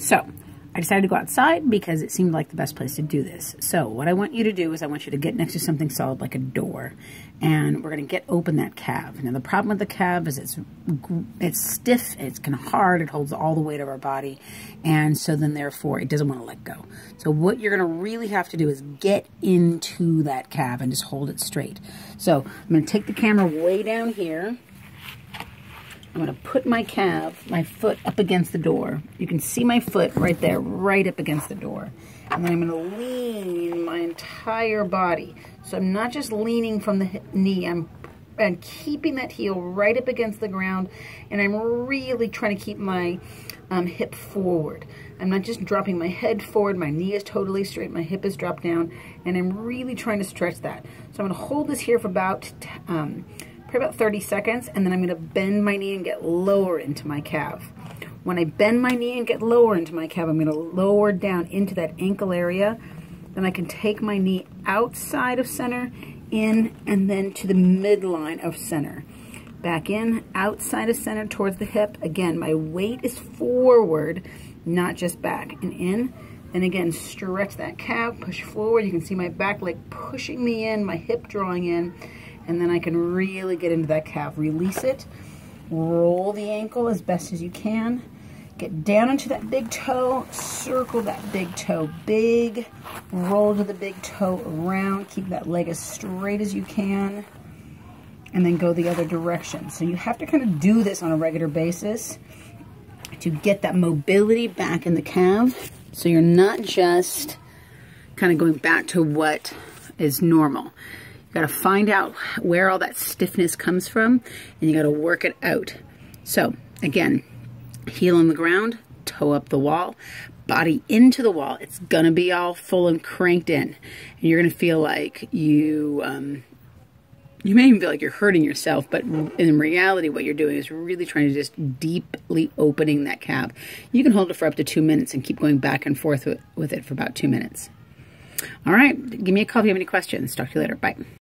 So I decided to go outside because it seemed like the best place to do this. So what I want you to do is I want you to get next to something solid like a door, and we're going to get open that calf. Now the problem with the calf is it's stiff, it's kind of hard, it holds all the weight of our body, and so then therefore it doesn't want to let go. So what you're going to really have to do is get into that calf and just hold it straight. So I'm going to take the camera way down here. I'm going to put my calf, my foot up against the door. You can see my foot right there, right up against the door. And then I'm going to lean my entire body. So I'm not just leaning from the knee, I'm keeping that heel right up against the ground, and I'm really trying to keep my hip forward. I'm not just dropping my head forward, my knee is totally straight, my hip is dropped down, and I'm really trying to stretch that. So I'm going to hold this here for about 30 seconds, and then I'm going to bend my knee and get lower into my calf. When I bend my knee and get lower into my calf, I'm going to lower down into that ankle area. Then I can take my knee outside of center, in, and then to the midline of center. Back in, outside of center towards the hip. Again, my weight is forward, not just back. And in, and again, stretch that calf, push forward. You can see my back leg pushing me in, my hip drawing in. And then I can really get into that calf. Release it. Roll the ankle as best as you can. Get down into that big toe. Circle that big toe big. Roll to the big toe around. Keep that leg as straight as you can. And then go the other direction. So you have to kind of do this on a regular basis to get that mobility back in the calf. So you're not just kind of going back to what is normal. You got to find out where all that stiffness comes from, and you got to work it out. So again, heel on the ground, toe up the wall, body into the wall. It's gonna be all full and cranked in, and you're gonna feel like you may even feel like you're hurting yourself, but in reality what you're doing is really trying to just deeply opening that calf. You can hold it for up to 2 minutes and keep going back and forth with it for about 2 minutes. All right, give me a call if you have any questions. Talk to you later. Bye.